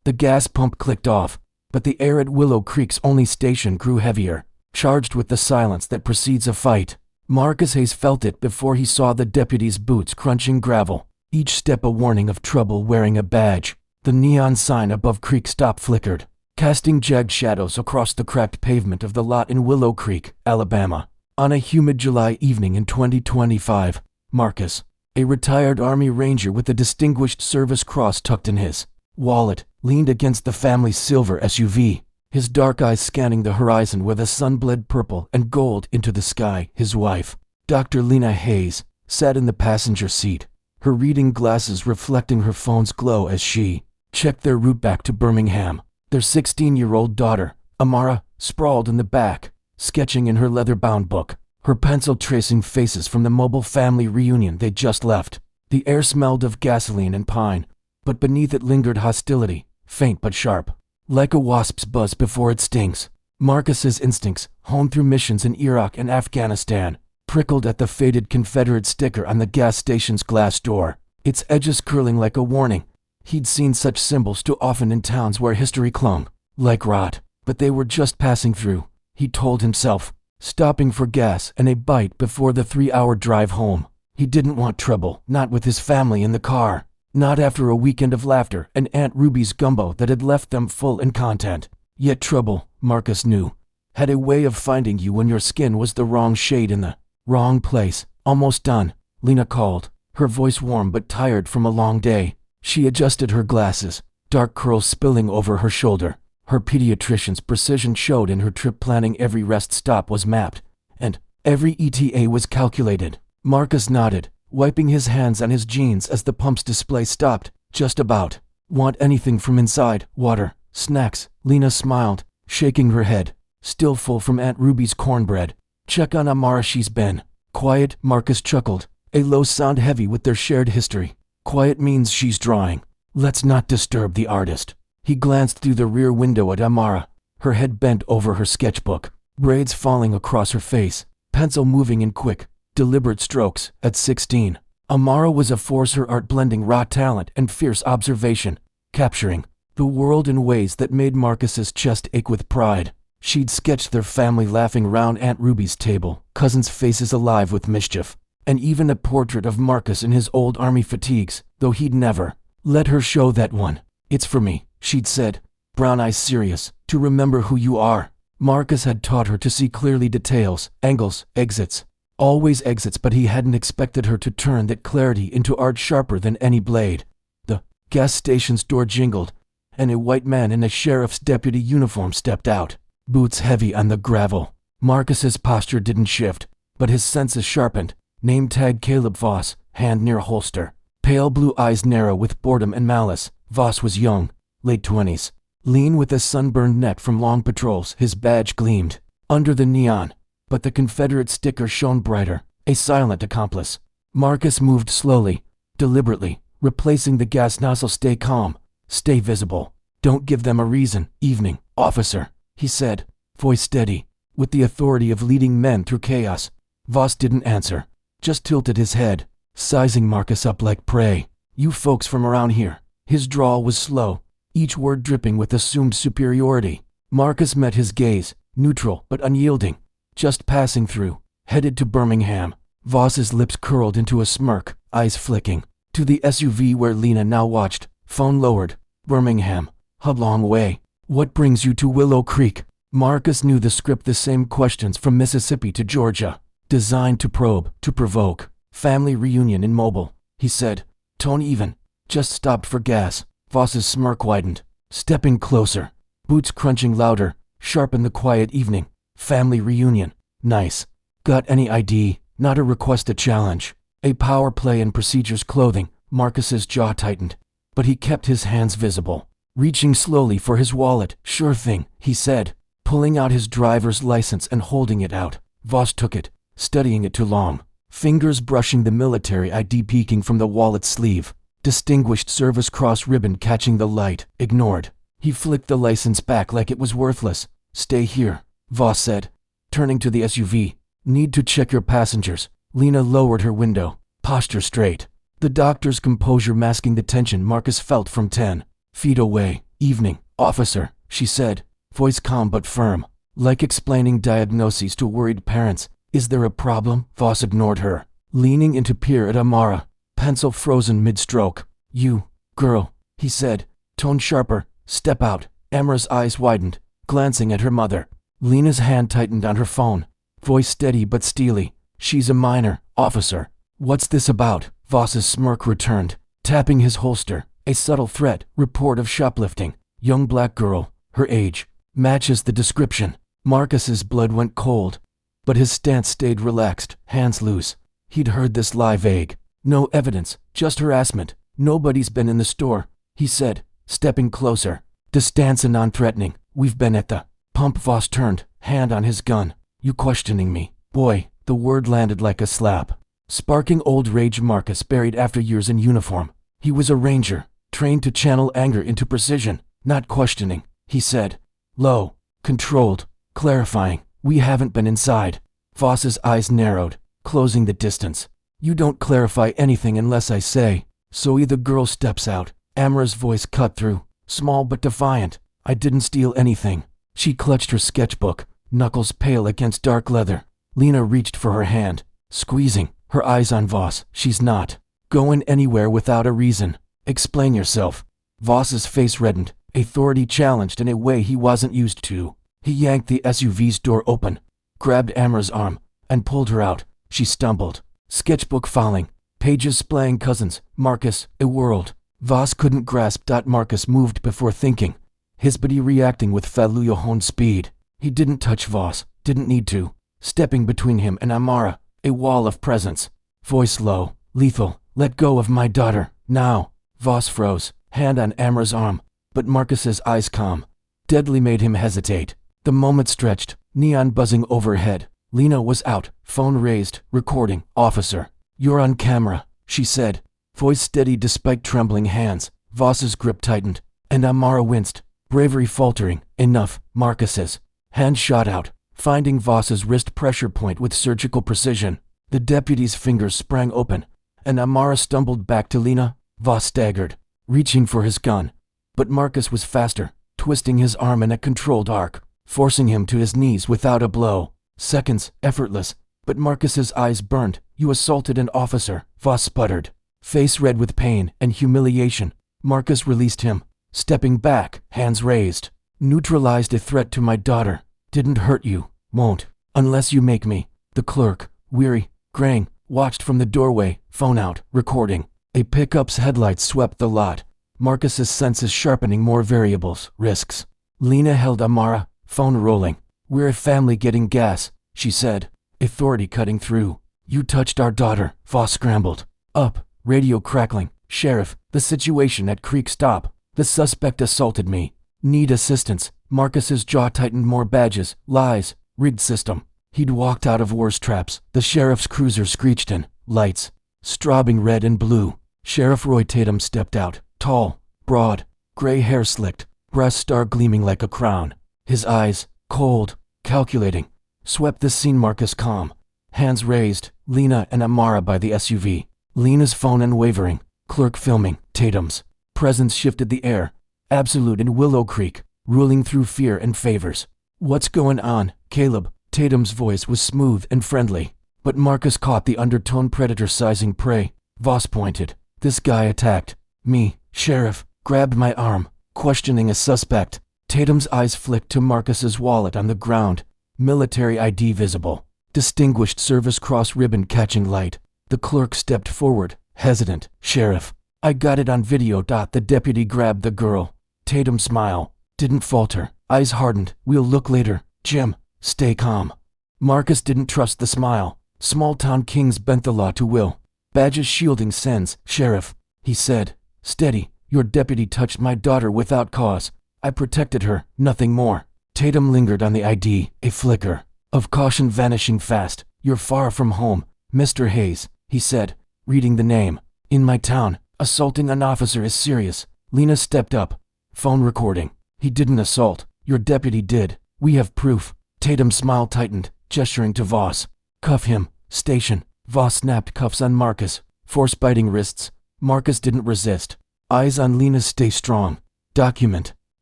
The gas pump clicked off, but the air at Willow Creek's only station grew heavier, charged with the silence that precedes a fight. Marcus Hayes felt it before he saw the deputy's boots crunching gravel, each step a warning of trouble wearing a badge. The neon sign above Creek Stop flickered, casting jagged shadows across the cracked pavement of the lot in Willow Creek, Alabama. On a humid July evening in 2025, Marcus, a retired Army Ranger with a Distinguished Service Cross tucked in his wallet, leaned against the family's silver SUV, his dark eyes scanning the horizon where the sun bled purple and gold into the sky. His wife, Dr. Lena Hayes, sat in the passenger seat, her reading glasses reflecting her phone's glow as she checked their route back to Birmingham. Their 16-year-old daughter, Amara, sprawled in the back, sketching in her leather-bound book, her pencil tracing faces from the mobile family reunion they'd just left. The air smelled of gasoline and pine, but beneath it lingered hostility, faint but sharp, like a wasp's buzz before it stings. Marcus's instincts, honed through missions in Iraq and Afghanistan, prickled at the faded Confederate sticker on the gas station's glass door, its edges curling like a warning. He'd seen such symbols too often in towns where history clung like rot, but they were just passing through, he told himself, stopping for gas and a bite before the 3-hour drive home. He didn't want trouble, not with his family in the car, not after a weekend of laughter and Aunt Ruby's gumbo that had left them full in content. Yet trouble, Marcus knew, had a way of finding you when your skin was the wrong shade in the wrong place. Almost done, Lena called, her voice warm but tired from a long day. She adjusted her glasses, dark curls spilling over her shoulder. Her pediatrician's precision showed in her trip planning. Every rest stop was mapped, and every ETA was calculated. Marcus nodded, wiping his hands on his jeans as the pump's display stopped. Just about. Want anything from inside? Water, snacks? Lena smiled, shaking her head, still full from Aunt Ruby's cornbread. Check on Amara, she's been quiet. Marcus chuckled, a low sound heavy with their shared history. Quiet means she's drawing. Let's not disturb the artist. He glanced through the rear window at Amara, her head bent over her sketchbook, braids falling across her face, pencil moving in quick, deliberate strokes. At 16, Amara was a force, her art blending raw talent and fierce observation, capturing the world in ways that made Marcus's chest ache with pride. She'd sketched their family laughing round Aunt Ruby's table, cousins' faces alive with mischief, and even a portrait of Marcus in his old Army fatigues, though he'd never let her show that one. It's for me, she'd said, brown eyes serious, to remember who you are. Marcus had taught her to see clearly details, angles, exits. Always exits, but he hadn't expected her to turn that clarity into art sharper than any blade. The gas station's door jingled, and a white man in a sheriff's deputy uniform stepped out, boots heavy on the gravel. Marcus's posture didn't shift, but his senses sharpened. Name tag Caleb Voss, hand near holster. Pale blue eyes narrow with boredom and malice. Voss was young, late 20s, lean with a sunburned neck from long patrols. His badge gleamed under the neon, but the Confederate sticker shone brighter, a silent accomplice. Marcus moved slowly, deliberately, replacing the gas nozzle. Stay calm, stay visible. Don't give them a reason. Evening, officer, he said, voice steady, with the authority of leading men through chaos. Voss didn't answer, just tilted his head, sizing Marcus up like prey. You folks from around here. His drawl was slow, each word dripping with assumed superiority. Marcus met his gaze, neutral but unyielding, just passing through, headed to Birmingham. Voss's lips curled into a smirk, eyes flicking to the SUV where Lena now watched, phone lowered. Birmingham, a long way. What brings you to Willow Creek? Marcus knew the script, the same questions from Mississippi to Georgia, designed to probe, to provoke. Family reunion in Mobile, he said, tone even. Just stopped for gas. Voss's smirk widened, stepping closer, boots crunching louder, sharp in the quiet evening. Family reunion. Nice. Got any ID? Not a request, a challenge. A power play in procedures clothing. Marcus's jaw tightened, but he kept his hands visible, reaching slowly for his wallet. Sure thing, he said, pulling out his driver's license and holding it out. Voss took it, studying it too long, fingers brushing the military ID peeking from the wallet's sleeve. Distinguished Service Cross ribbon catching the light. Ignored. He flicked the license back like it was worthless. Stay here, Voss said, turning to the SUV. Need to check your passengers. Lena lowered her window, posture straight, the doctor's composure masking the tension Marcus felt from 10 feet away. Evening, officer, she said, voice calm but firm, like explaining diagnoses to worried parents. Is there a problem? Voss ignored her, leaning in to peer at Amara, pencil frozen mid-stroke. You, girl, he said, tone sharper, step out. Amara's eyes widened, glancing at her mother. Lena's hand tightened on her phone, voice steady but steely. She's a minor, officer. What's this about? Voss's smirk returned, tapping his holster. A subtle threat, report of shoplifting. Young black girl, her age, matches the description. Marcus's blood went cold, but his stance stayed relaxed, hands loose. He'd heard this lie vague. No evidence, just harassment. Nobody's been in the store, he said, stepping closer. Distance and non-threatening. We've been at the pump. Voss turned, hand on his gun. You questioning me? Boy, the word landed like a slap. Sparking old rage. Marcus buried after years in uniform. He was a ranger, trained to channel anger into precision. Not questioning, he said. Low, controlled, clarifying. We haven't been inside. Voss's eyes narrowed, closing the distance. You don't clarify anything unless I say. So the girl steps out. Amara's voice cut through, small but defiant. I didn't steal anything. She clutched her sketchbook, knuckles pale against dark leather. Lena reached for her hand, squeezing, her eyes on Voss. She's not going anywhere without a reason. Explain yourself. Voss's face reddened, authority challenged in a way he wasn't used to. He yanked the SUV's door open, grabbed Amara's arm, and pulled her out. She stumbled, sketchbook falling, pages splaying. Cousins, Marcus, a world. Voss couldn't grasp. Marcus moved before thinking, his body reacting with Faluyohon speed. He didn't touch Voss, didn't need to. Stepping between him and Amara, a wall of presence. Voice low, lethal. Let go of my daughter, now. Voss froze, hand on Amara's arm, but Marcus's eyes calm. Deadly made him hesitate. The moment stretched, neon buzzing overhead. Lena was out, phone raised, recording. Officer, you're on camera, she said, voice steady despite trembling hands. Voss's grip tightened, and Amara winced, bravery faltering. Enough. Marcus's hand shot out, finding Voss's wrist pressure point with surgical precision. The deputy's fingers sprang open, and Amara stumbled back to Lena. Voss staggered, reaching for his gun, but Marcus was faster, twisting his arm in a controlled arc, forcing him to his knees without a blow. Seconds, effortless, but Marcus's eyes burned. You assaulted an officer, Voss sputtered, face red with pain and humiliation. Marcus released him, stepping back, hands raised. Neutralized a threat to my daughter. Didn't hurt you, won't, unless you make me. The clerk, weary, graying, watched from the doorway, phone out, recording. A pickup's headlights swept the lot. Marcus's senses sharpening more variables, risks. Lena held Amara, phone rolling. We're a family getting gas, she said, authority cutting through. You touched our daughter. Voss scrambled. Up, radio crackling. Sheriff, the situation at Creek Stop. The suspect assaulted me. Need assistance. Marcus's jaw tightened. More badges, lies, rigged system. He'd walked out of worse traps. The sheriff's cruiser screeched in, lights, strobing red and blue. Sheriff Roy Tatum stepped out, tall, broad, gray hair slicked, brass star gleaming like a crown. His eyes, cold, calculating, swept the scene. Marcus calm, hands raised. Lena and Amara by the SUV. Lena's phone unwavering, clerk filming. Tatum's presence shifted the air, absolute in Willow Creek, ruling through fear and favors. What's going on, Caleb? Tatum's voice was smooth and friendly, but Marcus caught the undertone. Predator-sizing prey. Voss pointed. This guy attacked me, sheriff, grabbed my arm, questioning a suspect. Tatum's eyes flicked to Marcus's wallet on the ground, military ID visible, distinguished service cross ribbon catching light. The clerk stepped forward, hesitant. Sheriff, I got it on video. The deputy grabbed the girl. Tatum's smile didn't falter, eyes hardened. We'll look later, Jim, stay calm. Marcus didn't trust the smile. Small-town kings bent the law to will. Badges shielding sends. Sheriff, he said, steady. Your deputy touched my daughter without cause. I protected her, nothing more. Tatum lingered on the ID, a flicker of caution vanishing fast. You're far from home, Mr. Hayes, he said, reading the name. In my town, assaulting an officer is serious. Lena stepped up. Phone recording. He didn't assault. Your deputy did. We have proof. Tatum's smile tightened, gesturing to Voss. Cuff him. Station. Voss snapped cuffs on Marcus, force-biting wrists. Marcus didn't resist. Eyes on Lena. Stay strong. Document.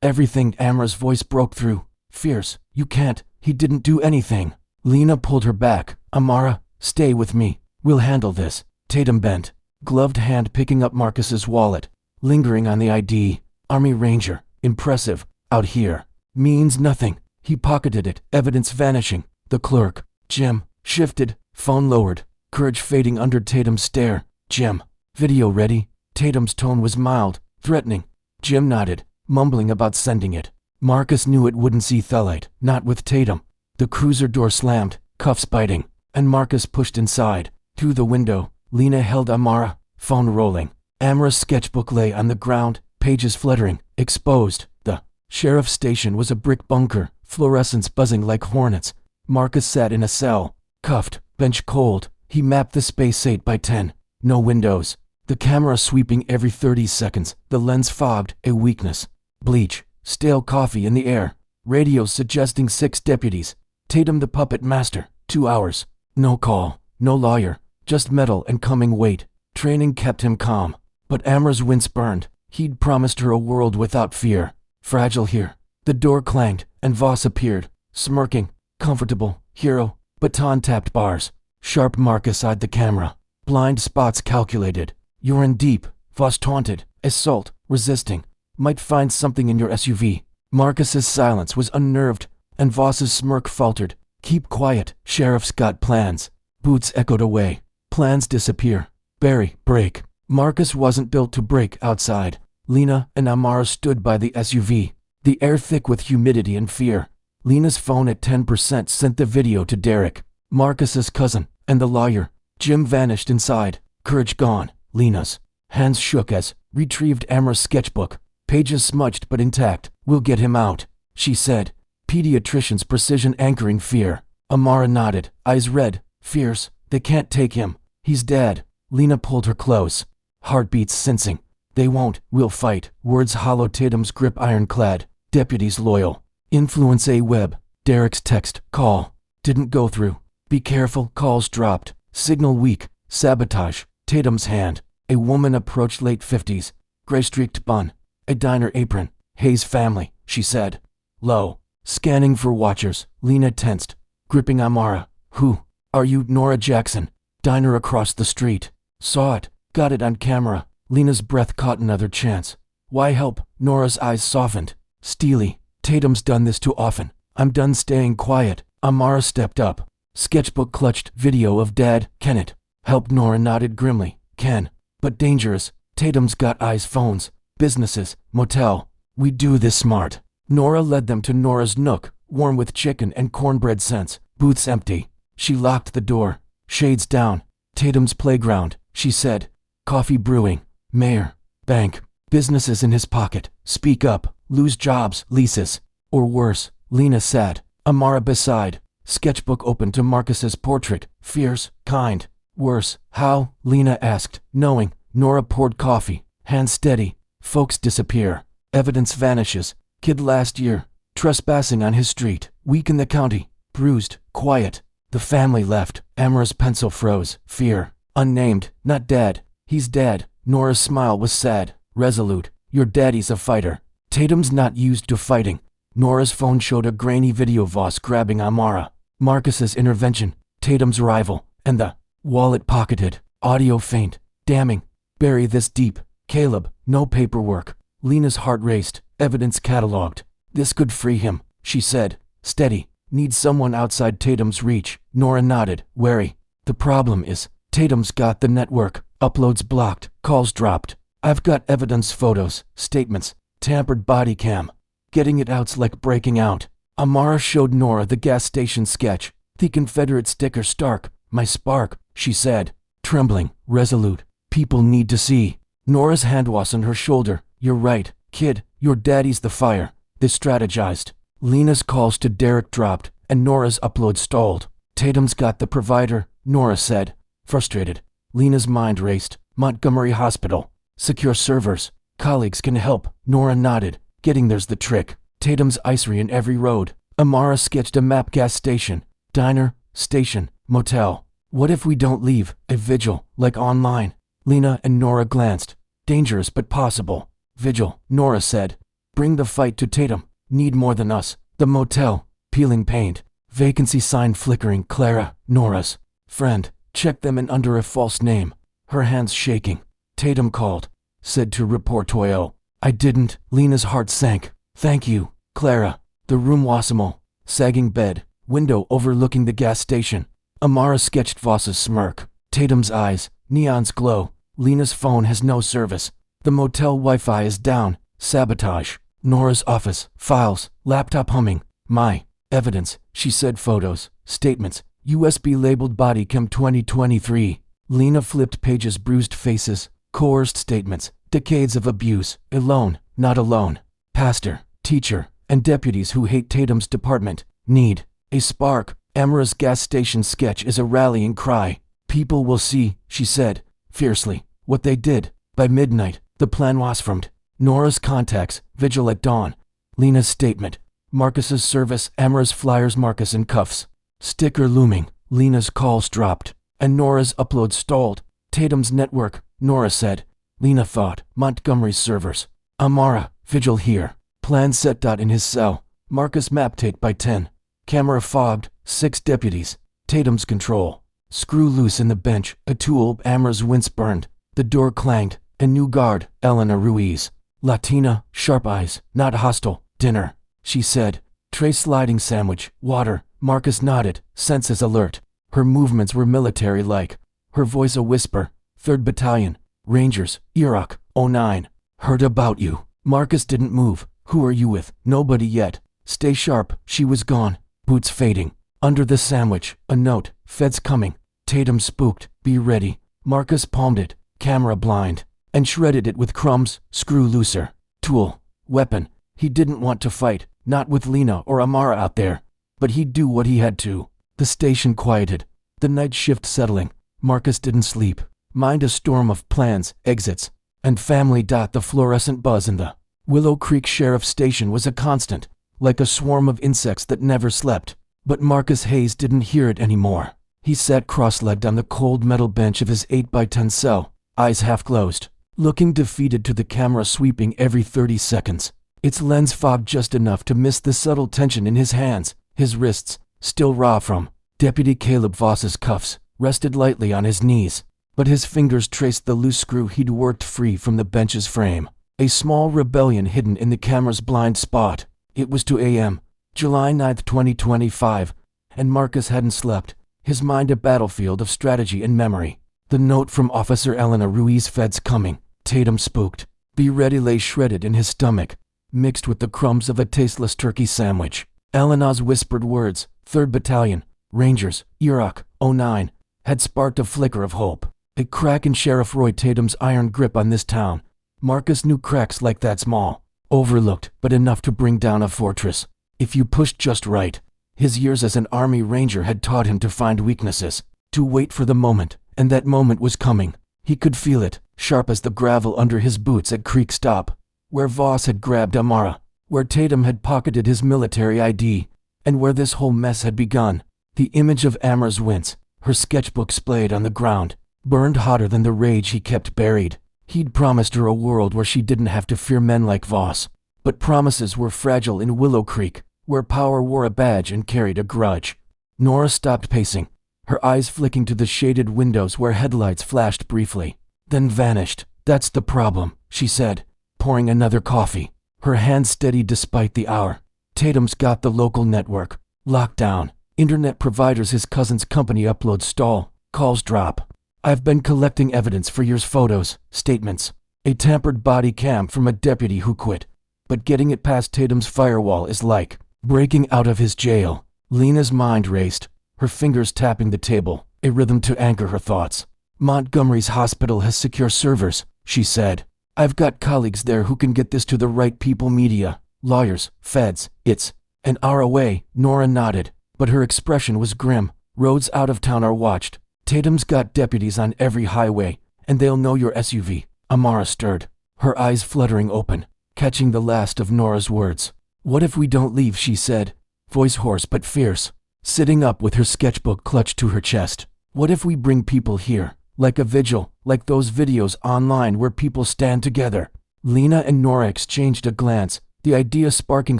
Everything. Amara's voice broke through. Fierce. You can't. He didn't do anything. Lena pulled her back. Amara, stay with me. We'll handle this. Tatum bent, gloved hand picking up Marcus's wallet, lingering on the ID. Army Ranger. Impressive. Out here. Means nothing. He pocketed it, evidence vanishing. The clerk, Jim, shifted, phone lowered, courage fading under Tatum's stare. Jim, video ready? Tatum's tone was mild, threatening. Jim nodded, mumbling about sending it. Marcus knew it wouldn't see Thelite, not with Tatum. The cruiser door slammed, cuffs biting, and Marcus pushed inside. Through the window, Lena held Amara, phone rolling. Amara's sketchbook lay on the ground, pages fluttering, exposed. The sheriff's station was a brick bunker, fluorescents buzzing like hornets. Marcus sat in a cell, cuffed, bench cold. He mapped the space 8 by 10. No windows. The camera sweeping every 30 seconds, the lens fogged, a weakness. Bleach, stale coffee in the air. Radio suggesting 6 deputies. Tatum the puppet master, 2 hours. No call, no lawyer, just metal and coming weight. Training kept him calm, but Amara's wince burned. He'd promised her a world without fear. Fragile here. The door clanged, and Voss appeared, smirking, comfortable, hero, baton-tapped bars. Sharp. Marcus eyed the camera. Blind spots calculated. You're in deep. Voss taunted. Assault. Resisting. Might find something in your SUV. Marcus's silence was unnerved, and Voss's smirk faltered. Keep quiet. Sheriff's got plans. Boots echoed away. Plans disappear. Bury. Break. Marcus wasn't built to break outside. Lena and Amara stood by the SUV, the air thick with humidity and fear. Lena's phone at 10% sent the video to Derek, Marcus's cousin, and the lawyer. Jim vanished inside, courage gone. Lena's hands shook as retrieved Amara's sketchbook, pages smudged but intact. We'll get him out, she said, pediatrician's precision anchoring fear. Amara nodded, eyes red, fierce. They can't take him. He's dead. Lena pulled her close, heartbeats sensing. They won't. We'll fight. Words hollow. Tatum's grip ironclad. Deputies loyal. Influence a web. Derek's text. Call. Didn't go through. Be careful. Calls dropped. Signal weak. Sabotage. Tatum's hand. A woman approached, late 50s. Gray-streaked bun. A diner apron. Hayes family, she said. Low. Scanning for watchers. Lena tensed. Gripping Amara. Who are you? Nora Jackson. Diner across the street. Saw it. Got it on camera. Lena's breath caught another chance. Why help? Nora's eyes softened. Steely. Tatum's done this too often. I'm done staying quiet. Amara stepped up. Sketchbook clutched. Video of Dad. Can it help? Nora nodded grimly. Can. But dangerous. Tatum's got eyes. Phones. Businesses. Motel. We do this smart. Nora led them to Nora's nook, warm with chicken and cornbread scents. Booths empty. She locked the door. Shades down. Tatum's playground, she said. Coffee brewing. Mayor. Bank. Businesses in his pocket. Speak up. Lose jobs. Leases. Or worse. Lena sat. Amara beside. Sketchbook open to Marcus's portrait. Fierce. Kind. Worse. How? Lena asked, knowing. Nora poured coffee. Hand steady. Folks disappear. Evidence vanishes. Kid last year. Trespassing on his street. Week in the county. Bruised. Quiet. The family left. Amara's pencil froze. Fear. Unnamed. Not dead. He's dead. Nora's smile was sad. Resolute. Your daddy's a fighter. Tatum's not used to fighting. Nora's phone showed a grainy video. Voss grabbing Amara. Marcus's intervention. Tatum's rival. And the wallet pocketed. Audio faint. Damning. Bury this deep. Caleb. No paperwork. Lena's heart raced. Evidence cataloged. This could free him, she said. Steady. Need someone outside Tatum's reach. Nora nodded, wary. The problem is, Tatum's got the network. Uploads blocked. Calls dropped. I've got evidence, photos, statements, tampered body cam. Getting it out's like breaking out. Amara showed Nora the gas station sketch. The Confederate sticker. Stark. My spark, she said. Trembling, resolute. People need to see. Nora's hand was on her shoulder. You're right, kid. Your daddy's the fire. They strategized. Lena's calls to Derek dropped, and Nora's upload stalled. Tatum's got the provider, Nora said. Frustrated. Lena's mind raced. Montgomery Hospital. Secure servers. Colleagues can help. Nora nodded. Getting there's the trick. Tatum's icery in every road. Amara sketched a map. Gas station. Diner. Station. Motel. What if we don't leave? A vigil, like online. Lena and Nora glanced. Dangerous but possible. Vigil, Nora said. Bring the fight to Tatum. Need more than us. The motel. Peeling paint. Vacancy sign flickering. Clara, Nora's friend. Check them in under a false name. Her hands shaking. Tatum called. Said to report Toyo. I didn't. Lena's heart sank. Thank you, Clara. The room wasimo. Sagging bed. Window overlooking the gas station. Amara sketched Voss's smirk. Tatum's eyes. Neon's glow. Lena's phone has no service. The motel Wi-Fi is down. Sabotage. Nora's office. Files. Laptop humming. My evidence, she said. Photos. Statements. USB labeled body cam 2023. Lena flipped pages. Bruised faces. Coerced statements. Decades of abuse. Alone. Not alone. Pastor. Teacher. And deputies who hate Tatum's department. Need a spark. Amara's gas station sketch is a rallying cry. People will see, she said, fiercely, what they did. By midnight, the plan was formed. Nora's contacts, vigil at dawn. Lena's statement. Marcus's service, Amara's flyers, Marcus in cuffs. Sticker looming. Lena's calls dropped. And Nora's upload stalled. Tatum's network, Nora said. Lena thought, Montgomery's servers. Amara, vigil here. Plan set. In his cell. Marcus map tape by 10. Camera fobbed. 6 deputies. Tatum's control. Screw loose in the bench. A tool. Amara's wince burned. The door clanged. A new guard. Elena Ruiz. Latina. Sharp eyes. Not hostile. Dinner. She said. Tray sliding sandwich. Water. Marcus nodded. Senses alert. Her movements were military-like. Her voice a whisper. 3rd Battalion. Rangers. Iraq. 09. Heard about you. Marcus didn't move. Who are you with? Nobody yet. Stay sharp. She was gone. Boots fading. Under the sandwich, a note. Feds coming. Tatum spooked. Be ready. Marcus palmed it. Camera blind. And shredded it with crumbs. Screw looser. Tool. Weapon. He didn't want to fight. Not with Lena or Amara out there. But he'd do what he had to. The station quieted. The night shift settling. Marcus didn't sleep. Mind a storm of plans, exits, and family. The fluorescent buzz in the Willow Creek Sheriff Station was a constant, like a swarm of insects that never slept. But Marcus Hayes didn't hear it anymore. He sat cross-legged on the cold metal bench of his 8x10 cell, eyes half closed, looking defeated to the camera sweeping every 30 seconds. Its lens fobbed just enough to miss the subtle tension in his hands. His wrists, still raw from Deputy Caleb Voss's cuffs, rested lightly on his knees. But his fingers traced the loose screw he'd worked free from the bench's frame. A small rebellion hidden in the camera's blind spot. It was 2 a.m., July 9, 2025, and Marcus hadn't slept, his mind a battlefield of strategy and memory. The note from Officer Elena Ruiz. Feds coming. Tatum spooked. Be ready lay shredded in his stomach, mixed with the crumbs of a tasteless turkey sandwich. Elena's whispered words, 3rd Battalion, Rangers, Iraq, 09, had sparked a flicker of hope. A crack in Sheriff Roy Tatum's iron grip on this town. Marcus knew cracks like that small, overlooked, but enough to bring down a fortress. If you pushed just right. His years as an Army Ranger had taught him to find weaknesses, to wait for the moment, and that moment was coming. He could feel it, sharp as the gravel under his boots at Creek Stop, where Voss had grabbed Amara, where Tatum had pocketed his military ID, and where this whole mess had begun. The image of Amara's wince, her sketchbook splayed on the ground, burned hotter than the rage he kept buried. He'd promised her a world where she didn't have to fear men like Voss. But promises were fragile in Willow Creek, where power wore a badge and carried a grudge. Nora stopped pacing, her eyes flicking to the shaded windows where headlights flashed briefly, then vanished. That's the problem, she said, pouring another coffee, her hand steady despite the hour. Tatum's got the local network. Lockdown. Internet providers his cousin's company upload stall. Calls drop. I've been collecting evidence for years. Photos, statements. A tampered body cam from a deputy who quit. But getting it past Tatum's firewall is like breaking out of his jail. Lena's mind raced, her fingers tapping the table, a rhythm to anchor her thoughts. Montgomery's hospital has secure servers, she said. I've got colleagues there who can get this to the right people. Media, lawyers, feds. It's an hour away. Nora nodded, but her expression was grim. Roads out of town are watched. Tatum's got deputies on every highway, and they'll know your SUV. Amara stirred, her eyes fluttering open, catching the last of Nora's words. What if we don't leave, she said, voice hoarse but fierce, sitting up with her sketchbook clutched to her chest. What if we bring people here, like a vigil, like those videos online where people stand together? Lena and Nora exchanged a glance, the idea sparking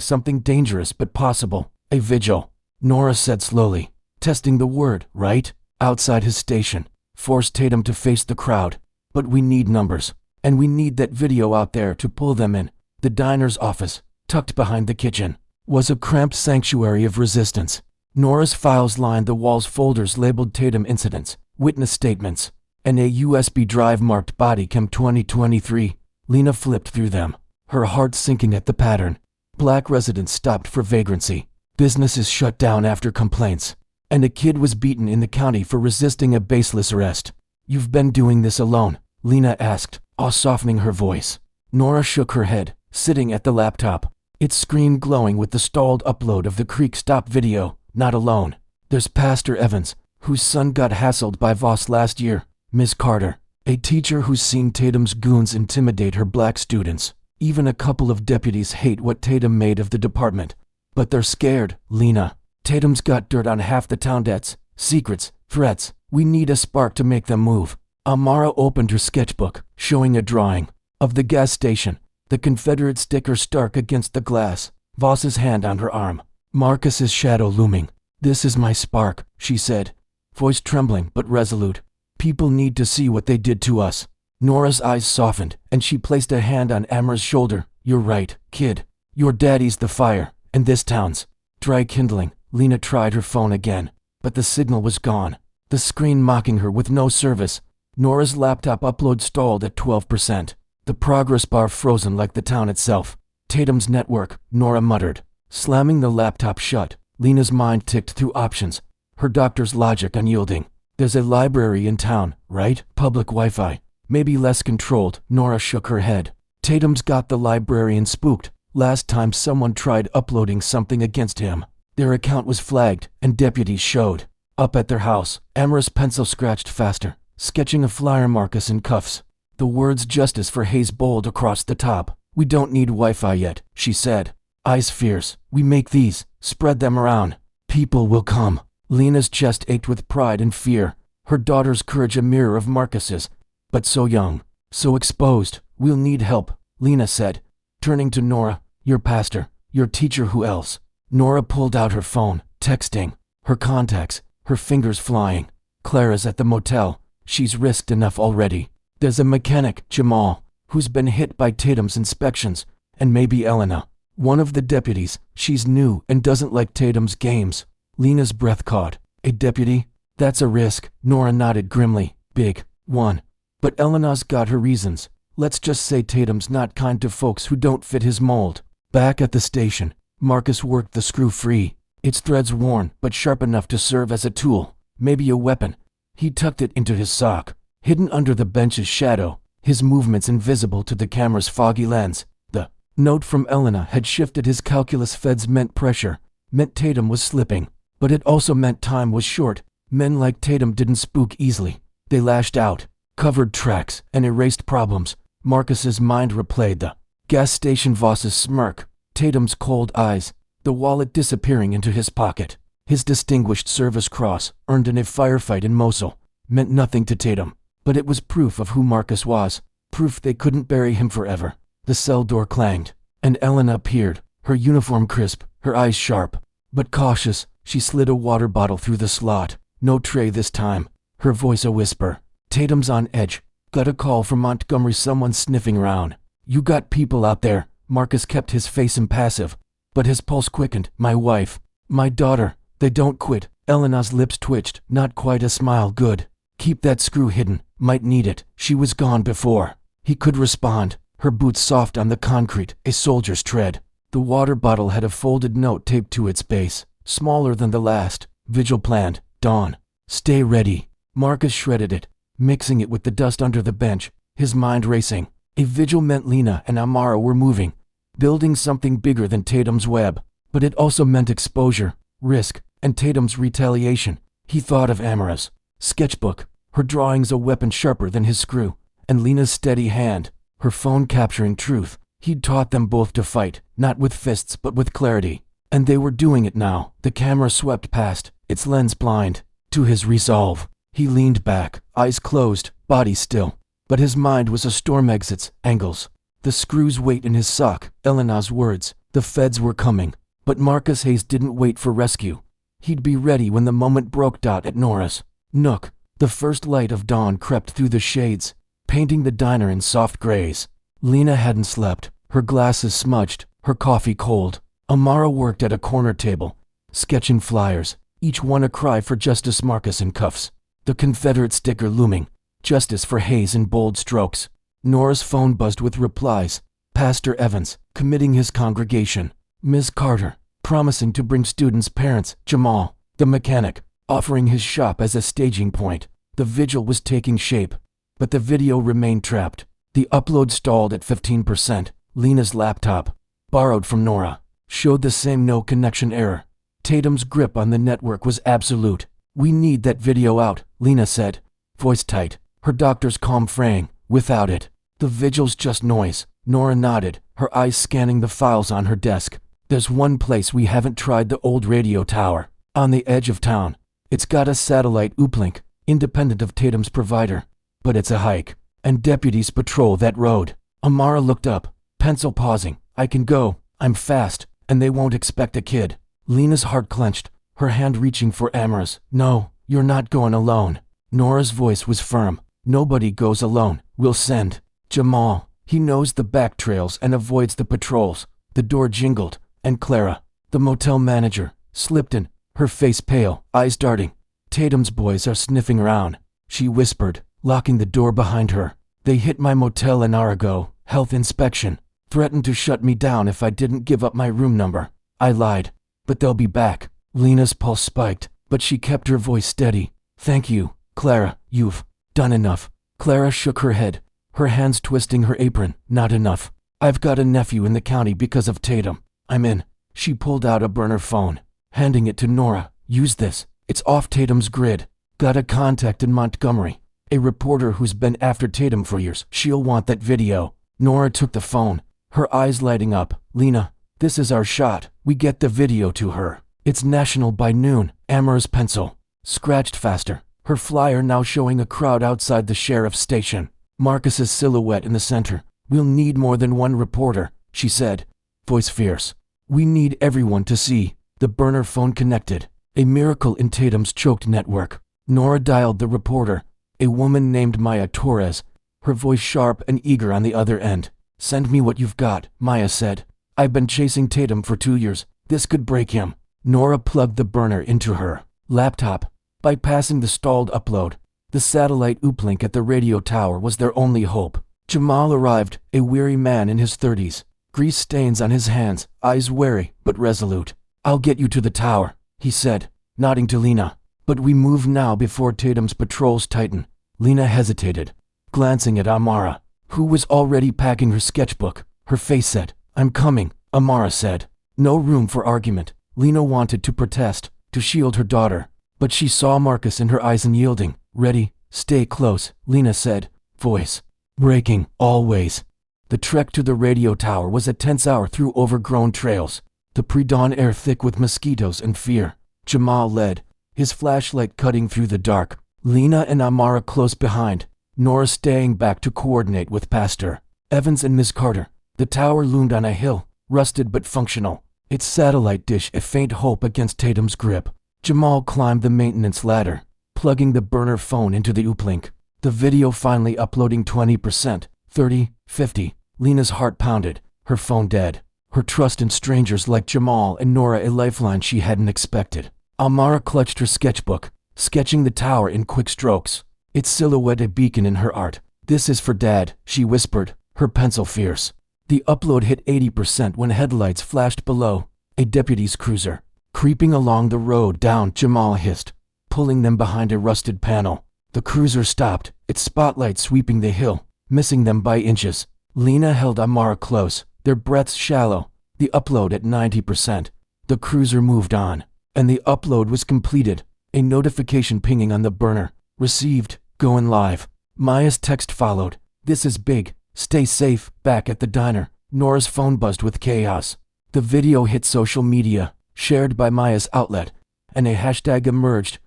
something dangerous but possible. A vigil, Nora said slowly. Testing the word, right? Outside his station. Force Tatum to face the crowd. But we need numbers. And we need that video out there to pull them in. The diner's office, tucked behind the kitchen, was a cramped sanctuary of resistance. Nora's files lined the walls, folders labeled Tatum incidents, witness statements, and a USB drive marked Bodycam 2023. Lena flipped through them, her heart sinking at the pattern. Black residents stopped for vagrancy. Businesses shut down after complaints. And a kid was beaten in the county for resisting a baseless arrest. You've been doing this alone? Lena asked, awe softening her voice. Nora shook her head, sitting at the laptop, its screen glowing with the stalled upload of the Creek Stop video. Not alone. There's Pastor Evans, whose son got hassled by Voss last year. Miss Carter, a teacher who's seen Tatum's goons intimidate her black students. Even a couple of deputies hate what Tatum made of the department. But they're scared, Lena. Tatum's got dirt on half the town, debts, secrets, threats. We need a spark to make them move. Amara opened her sketchbook, showing a drawing of the gas station, the Confederate sticker stark against the glass, Voss's hand on her arm, Marcus's shadow looming. This is my spark, she said, voice trembling but resolute. People need to see what they did to us. Nora's eyes softened, and she placed a hand on Amara's shoulder. You're right, kid. Your daddy's the fire, and this town's dry kindling. Lena tried her phone again, but the signal was gone, the screen mocking her with no service. Nora's laptop upload stalled at 12%, the progress bar frozen like the town itself. Tatum's network, Nora muttered, slamming the laptop shut. Lena's mind ticked through options, her doctor's logic unyielding. There's a library in town, right? Public Wi-Fi. Maybe less controlled. Nora shook her head. Tatum's got the librarian spooked. Last time someone tried uploading something against him, their account was flagged, and deputies showed up at their house. Amara's pencil scratched faster, sketching a flyer Marcus in cuffs. The words justice for Hayes bold across the top. We don't need Wi-Fi yet, she said. Eyes fierce. We make these, spread them around. People will come. Lena's chest ached with pride and fear, her daughter's courage a mirror of Marcus's. But so young, so exposed. We'll need help, Lena said, turning to Nora. Your pastor, your teacher, who else? Nora pulled out her phone, texting, her contacts, her fingers flying. Clara's at the motel. She's risked enough already. There's a mechanic, Jamal, who's been hit by Tatum's inspections, and maybe Elena, one of the deputies. She's new and doesn't like Tatum's games. Lena's breath caught. A deputy? That's a risk. Nora nodded grimly. Big one. But Elena's got her reasons. Let's just say Tatum's not kind to folks who don't fit his mold. Back at the station, Marcus worked the screw free. Its threads worn, but sharp enough to serve as a tool, maybe a weapon. He tucked it into his sock, hidden under the bench's shadow, his movements invisible to the camera's foggy lens. The note from Elena had shifted his calculus. Feds meant pressure, meant Tatum was slipping, but it also meant time was short. Men like Tatum didn't spook easily. They lashed out, covered tracks, and erased problems. Marcus's mind replayed the gas station, Voss's smirk, Tatum's cold eyes, the wallet disappearing into his pocket. His distinguished service cross, earned in a firefight in Mosul, meant nothing to Tatum, but it was proof of who Marcus was, proof they couldn't bury him forever. The cell door clanged, and Elena appeared, her uniform crisp, her eyes sharp, but cautious. She slid a water bottle through the slot. No tray this time, her voice a whisper. Tatum's on edge. Got a call from Montgomery, someone sniffing around. You got people out there. Marcus kept his face impassive, but his pulse quickened. My wife, my daughter, they don't quit. Elena's lips twitched, not quite a smile. Good. Keep that screw hidden, might need it. She was gone before he could respond, her boots soft on the concrete, a soldier's tread. The water bottle had a folded note taped to its base, smaller than the last. Vigil planned, dawn. Stay ready. Marcus shredded it, mixing it with the dust under the bench, his mind racing. A vigil meant Lena and Amara were moving, building something bigger than Tatum's web. But it also meant exposure, risk, and Tatum's retaliation. He thought of Amara's sketchbook, her drawings a weapon sharper than his screw, and Lena's steady hand, her phone capturing truth. He'd taught them both to fight, not with fists but with clarity. And they were doing it now. The camera swept past, its lens blind, to his resolve. He leaned back, eyes closed, body still. But his mind was a storm. Exits, angles, The screws weight in his sock, Elena's words. The feds were coming. But Marcus Hayes didn't wait for rescue. He'd be ready when the moment broke. At Nora's nook, the first light of dawn crept through the shades, painting the diner in soft grays. Lena hadn't slept, her glasses smudged, her coffee cold. Amara worked at a corner table, sketching flyers, each one a cry for Justice Marcus in cuffs. The Confederate sticker looming, justice for Hayes in bold strokes. Nora's phone buzzed with replies. Pastor Evans, committing his congregation. Ms. Carter, promising to bring students' parents. Jamal, the mechanic, offering his shop as a staging point. The vigil was taking shape, but the video remained trapped. The upload stalled at 15%. Lena's laptop, borrowed from Nora, showed the same no connection error. Tatum's grip on the network was absolute. We need that video out, Lena said, voice tight, her doctor's calm fraying. Without it, the vigil's just noise. Nora nodded, her eyes scanning the files on her desk. There's one place we haven't tried, the old radio tower, on the edge of town. It's got a satellite uplink, independent of Tatum's provider. But it's a hike, and deputies patrol that road. Amara looked up, pencil pausing. I can go, I'm fast, and they won't expect a kid. Lena's heart clenched, her hand reaching for Amara's. No, you're not going alone. Nora's voice was firm. Nobody goes alone. We'll send Jamal. He knows the back trails and avoids the patrols. The door jingled, and Clara, the motel manager, slipped in, her face pale, eyes darting. Tatum's boys are sniffing around, she whispered, locking the door behind her. They hit my motel an hour ago, health inspection. Threatened to shut me down if I didn't give up my room number. I lied. But they'll be back. Lena's pulse spiked, but she kept her voice steady. Thank you, Clara, you've done enough. Clara shook her head, her hands twisting her apron. Not enough. I've got a nephew in the county because of Tatum. I'm in. She pulled out a burner phone, handing it to Nora. Use this. It's off Tatum's grid. Got a contact in Montgomery. A reporter who's been after Tatum for years. She'll want that video. Nora took the phone, her eyes lighting up. Lena, this is our shot. We get the video to her. It's national by noon. Amara's pencil scratched faster, her flyer now showing a crowd outside the sheriff's station. Marcus's silhouette in the center. We'll need more than one reporter, she said, voice fierce. We need everyone to see. The burner phone connected. A miracle in Tatum's choked network. Nora dialed the reporter, a woman named Maya Torres, her voice sharp and eager on the other end. Send me what you've got, Maya said. I've been chasing Tatum for 2 years. This could break him. Nora plugged the burner into her laptop, bypassing the stalled upload. The satellite uplink at the radio tower was their only hope. Jamal arrived, a weary man in his 30s, grease stains on his hands, eyes wary but resolute. I'll get you to the tower, he said, nodding to Lena. But we move now before Tatum's patrols tighten. Lena hesitated, glancing at Amara, who was already packing her sketchbook. Her face set. I'm coming, Amara said. No room for argument. Lena wanted to protest, to shield her daughter. But she saw Marcus in her eyes and yielding. Ready, stay close, Lena said, voice breaking, always. The trek to the radio tower was a tense hour through overgrown trails, the pre-dawn air thick with mosquitoes and fear. Jamal led, his flashlight cutting through the dark. Lena and Amara close behind, Nora staying back to coordinate with Pastor Evans and Ms. Carter. The tower loomed on a hill, rusted but functional, its satellite dish a faint hope against Tatum's grip. Jamal climbed the maintenance ladder, plugging the burner phone into the uplink. The video finally uploading 20%, 30, 50. Lena's heart pounded, her phone dead. Her trust in strangers like Jamal and Nora a lifeline she hadn't expected. Amara clutched her sketchbook, sketching the tower in quick strokes, its silhouette a beacon in her art. This is for Dad, she whispered, her pencil fierce. The upload hit 80% when headlights flashed below. A deputy's cruiser, creeping along the road down, Jamal hissed, pulling them behind a rusted panel. The cruiser stopped, its spotlight sweeping the hill, missing them by inches. Lena held Amara close, their breaths shallow, the upload at 90%. The cruiser moved on, and the upload was completed. A notification pinging on the burner. Received, going live. Maya's text followed. This is big. Stay safe. Back at the diner, Nora's phone buzzed with chaos. The video hit social media, shared by Maya's outlet, and a hashtag emerged,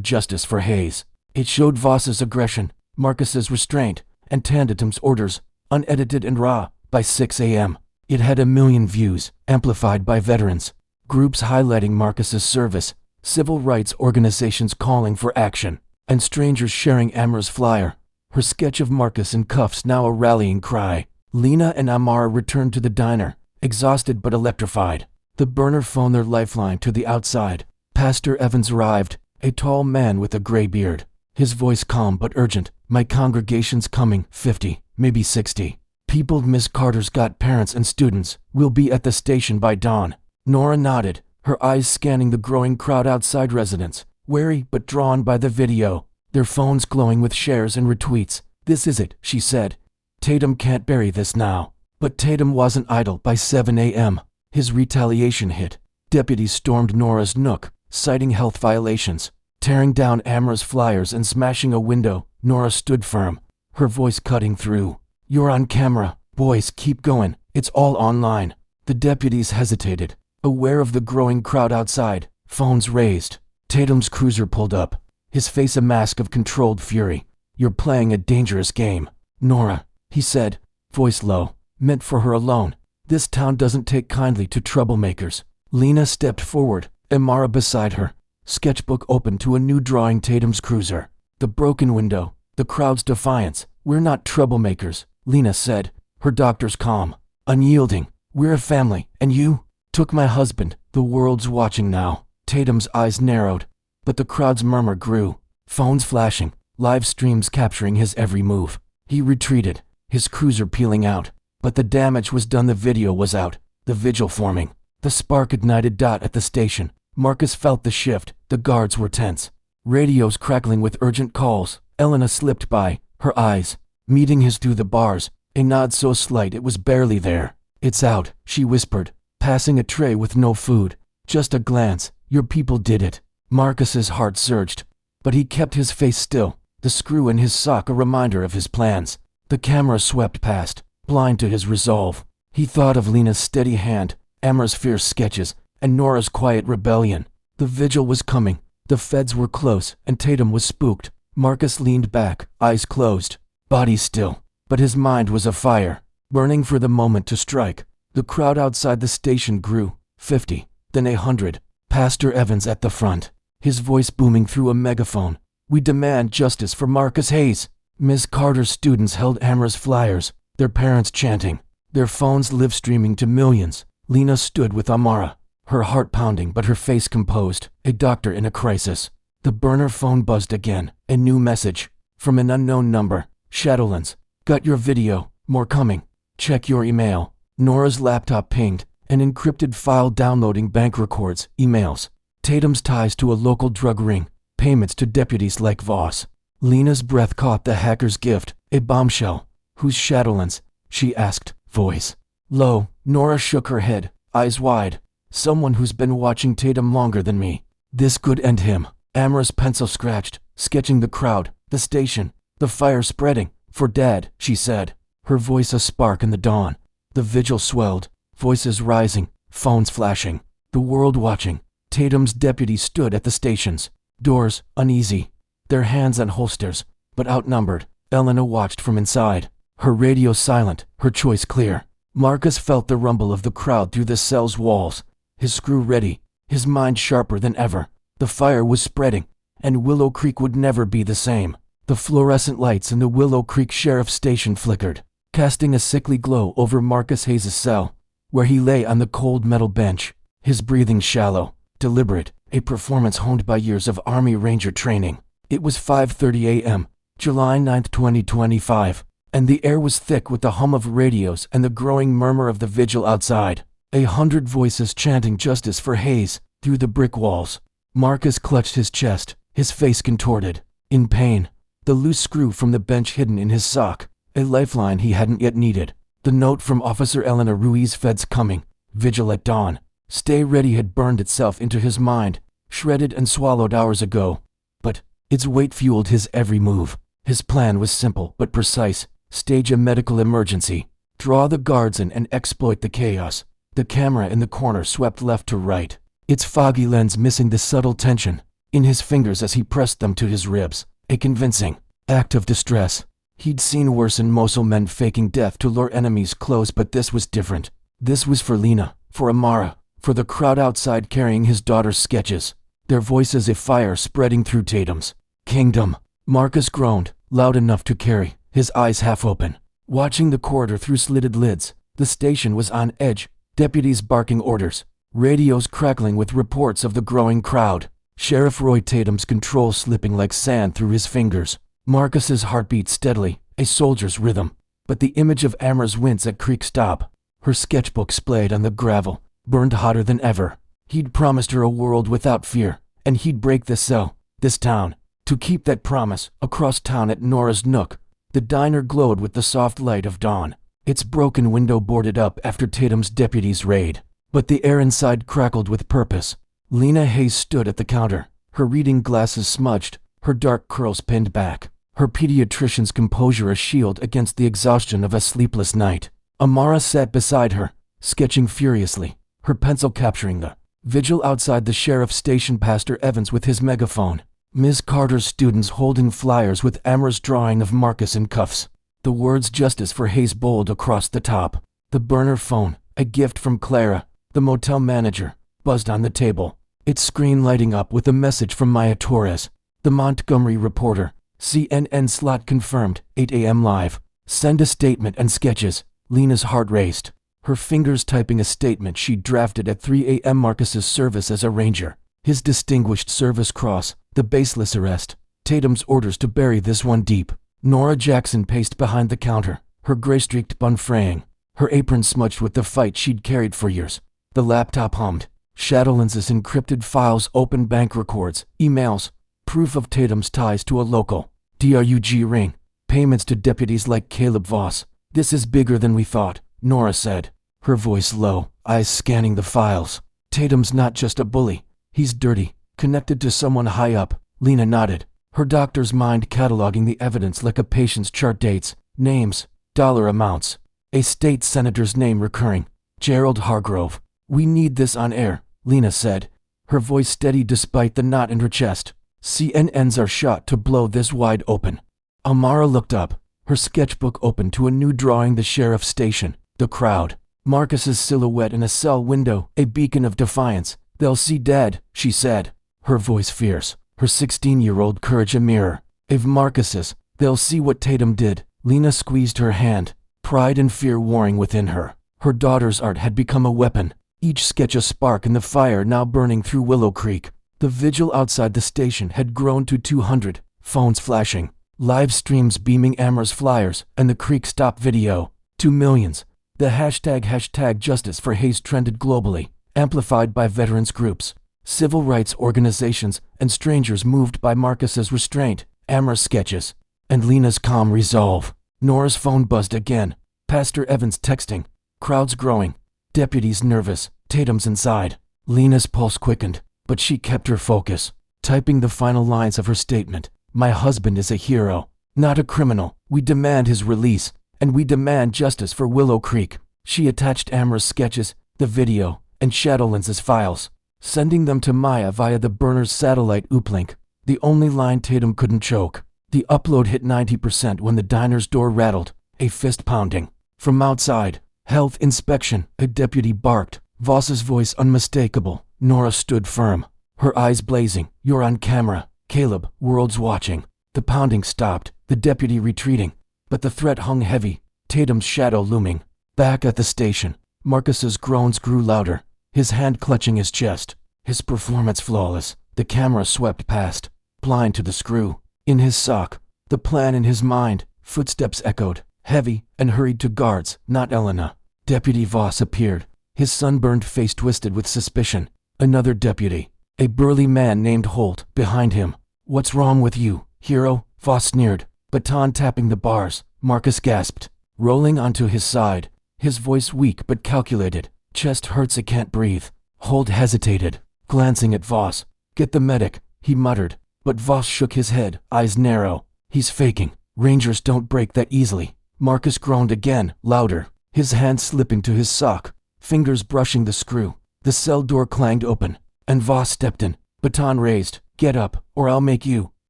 #Justice for Hayes. It showed Voss's aggression, Marcus's restraint, and Tatum's orders, unedited and raw. By 6 a.m., it had 1 million views, amplified by veterans, groups highlighting Marcus's service, civil rights organizations calling for action, and strangers sharing Amara's flyer. Her sketch of Marcus in cuffs now a rallying cry. Lena and Amara returned to the diner, exhausted but electrified. The burner phoned their lifeline to the outside. Pastor Evans arrived, a tall man with a gray beard. His voice calm but urgent. My congregation's coming, 50, maybe 60. People. Miss Carter's got parents and students. We'll be at the station by dawn. Nora nodded, her eyes scanning the growing crowd outside residence, wary but drawn by the video, their phones glowing with shares and retweets. This is it, she said. Tatum can't bury this now. But Tatum wasn't idle. By 7 a.m., his retaliation hit. Deputies stormed Nora's nook, citing health violations, tearing down Amara's flyers and smashing a window. Nora stood firm, her voice cutting through. You're on camera. Boys, keep going. It's all online. The deputies hesitated, aware of the growing crowd outside, phones raised. Tatum's cruiser pulled up, his face a mask of controlled fury. You're playing a dangerous game. Nora, he said, voice low, meant for her alone. This town doesn't take kindly to troublemakers. Lena stepped forward, Amara beside her, sketchbook open to a new drawing. Tatum's cruiser. The broken window, the crowd's defiance. We're not troublemakers, Lena said, her doctor's calm, unyielding. We're a family, and you took my husband. The world's watching now. Tatum's eyes narrowed, but the crowd's murmur grew, phones flashing, live streams capturing his every move. He retreated, his cruiser peeling out, but the damage was done. The video was out, the vigil forming, the spark ignited. At the station, Marcus felt the shift. The guards were tense, radios crackling with urgent calls. Elena slipped by, her eyes meeting his through the bars, a nod so slight it was barely there. It's out, she whispered, passing a tray with no food. Just a glance. Your people did it. Marcus's heart surged, but he kept his face still, the screw in his sock a reminder of his plans. The camera swept past, blind to his resolve. He thought of Lena's steady hand, Amara's fierce sketches, and Nora's quiet rebellion. The vigil was coming. The feds were close, and Tatum was spooked. Marcus leaned back, eyes closed, body still, but his mind was afire, burning for the moment to strike. The crowd outside the station grew, 50, then 100. Pastor Evans at the front, his voice booming through a megaphone. We demand justice for Marcus Hayes. Miss Carter's students held Amara's flyers, their parents chanting, their phones live streaming to millions. Lena stood with Amara, her heart pounding but her face composed, a doctor in a crisis. The burner phone buzzed again, a new message, from an unknown number. Shadowlands, got your video, more coming. Check your email. Nora's laptop pinged, an encrypted file downloading bank records, emails, Tatum's ties to a local drug ring, payments to deputies like Voss. Lena's breath caught the hacker's gift, a bombshell. Who's Shadowlands? She asked, voice low. Nora shook her head, eyes wide. Someone who's been watching Tatum longer than me. This could end him. Amara's pencil scratched, sketching the crowd, the station, the fire spreading. For Dad, she said, her voice a spark in the dawn. The vigil swelled, voices rising, phones flashing, the world watching. Tatum's deputies stood at the stations, doors uneasy, their hands on holsters, but outnumbered. Elena watched from inside, her radio silent, her choice clear. Marcus felt the rumble of the crowd through the cell's walls, his screw ready, his mind sharper than ever. The fire was spreading, and Willow Creek would never be the same. The fluorescent lights in the Willow Creek Sheriff's Station flickered, casting a sickly glow over Marcus Hayes' cell, where he lay on the cold metal bench, his breathing shallow, deliberate, a performance honed by years of Army Ranger training. It was 5:30 a.m., July 9, 2025, and the air was thick with the hum of radios and the growing murmur of the vigil outside. 100 voices chanting justice for Hayes through the brick walls. Marcus clutched his chest, his face contorted, in pain. The loose screw from the bench hidden in his sock, a lifeline he hadn't yet needed. The note from Officer Elena Ruiz, feds coming, vigil at dawn. Stay ready had burned itself into his mind, shredded and swallowed hours ago. But its weight fueled his every move. His plan was simple but precise. Stage a medical emergency. Draw the guards in and exploit the chaos. The camera in the corner swept left to right, its foggy lens missing the subtle tension in his fingers as he pressed them to his ribs. A convincing act of distress. He'd seen worse in Mosul men faking death to lure enemies close, but this was different. This was for Lena, for Amara, for the crowd outside carrying his daughter's sketches. Their voices a fire spreading through Tatum's kingdom. Marcus groaned, loud enough to carry, his eyes half open, watching the corridor through slitted lids. The station was on edge, deputies barking orders, radios crackling with reports of the growing crowd. Sheriff Roy Tatum's control slipping like sand through his fingers. Marcus's heart beat steadily, a soldier's rhythm. But the image of Amara's wince at Creek Stop, her sketchbook splayed on the gravel, burned hotter than ever. He'd promised her a world without fear, and he'd break this cell, this town. To keep that promise, across town at Nora's Nook, the diner glowed with the soft light of dawn, its broken window boarded up after Tatum's deputies' raid. But the air inside crackled with purpose. Lena Hayes stood at the counter, her reading glasses smudged, her dark curls pinned back, her pediatrician's composure a shield against the exhaustion of a sleepless night. Amara sat beside her, sketching furiously, her pencil capturing the vigil outside the sheriff's station. Pastor Evans with his megaphone, Ms. Carter's students holding flyers with Amara's drawing of Marcus in cuffs. The words "Justice for Hayes" bold across the top. The burner phone, a gift from Clara, the motel manager, buzzed on the table, its screen lighting up with a message from Maya Torres, the Montgomery reporter. CNN slot confirmed, 8 a.m. live. Send a statement and sketches. Lena's heart raced, her fingers typing a statement she'd drafted at 3 a.m. Marcus's service as a ranger, his distinguished service cross, the baseless arrest, Tatum's orders to bury this one deep. Nora Jackson paced behind the counter, her gray-streaked bun fraying, her apron smudged with the fight she'd carried for years. The laptop hummed, shadow lenses, encrypted files, open bank records, emails, proof of Tatum's ties to a local DRUG ring, payments to deputies like Caleb Voss. "This is bigger than we thought," Nora said, her voice low, eyes scanning the files. "Tatum's not just a bully. He's dirty, connected to someone high up." Lena nodded, her doctor's mind cataloging the evidence like a patient's chart. Dates, names, dollar amounts. A state senator's name recurring, Gerald Hargrove. "We need this on air," Lena said, her voice steady despite the knot in her chest. "CNN's our shot to blow this wide open." Amara looked up, her sketchbook open to a new drawing. The sheriff's station, the crowd, Marcus's silhouette in a cell window, a beacon of defiance. "They'll see Dad," she said, her voice fierce, her 16-year-old courage a mirror. "If Marcus's, they'll see what Tatum did." Lena squeezed her hand, pride and fear warring within her. Her daughter's art had become a weapon, each sketch a spark in the fire now burning through Willow Creek. The vigil outside the station had grown to 200, phones flashing, live streams beaming Amara's flyers, and the Creek Stop video, to millions. The hashtag Justice for Hayes trended globally, amplified by veterans groups, civil rights organizations, and strangers moved by Marcus's restraint, Amara's sketches, and Lena's calm resolve. Nora's phone buzzed again, Pastor Evans texting, crowds growing, deputies nervous, Tatum's inside. Lena's pulse quickened, but she kept her focus, typing the final lines of her statement. "My husband is a hero, not a criminal. We demand his release, and we demand justice for Willow Creek." She attached Amara's sketches, the video, and Shadowlands' files, sending them to Maya via the burner's satellite uplink, the only line Tatum couldn't choke. The upload hit 90% when the diner's door rattled, a fist pounding. From outside, "Health inspection," a deputy barked, Voss's voice unmistakable. Nora stood firm, her eyes blazing. "You're on camera, Caleb, world's watching." The pounding stopped, the deputy retreating, but the threat hung heavy, Tatum's shadow looming. Back at the station, Marcus's groans grew louder, his hand clutching his chest, his performance flawless. The camera swept past, blind to the screw. In his sock, the plan in his mind, footsteps echoed, heavy, and hurried to guards, not Elena. Deputy Voss appeared, his sunburned face twisted with suspicion. Another deputy, a burly man named Holt, behind him. "What's wrong with you, hero?" Voss sneered, baton tapping the bars. Marcus gasped, rolling onto his side, his voice weak but calculated. "Chest hurts, I can't breathe." Holt hesitated, glancing at Voss. "Get the medic," he muttered, but Voss shook his head, eyes narrow. "He's faking. Rangers don't break that easily." Marcus groaned again, louder, his hand slipping to his sock, fingers brushing the screw. The cell door clanged open, and Voss stepped in, baton raised. "Get up, or I'll make you."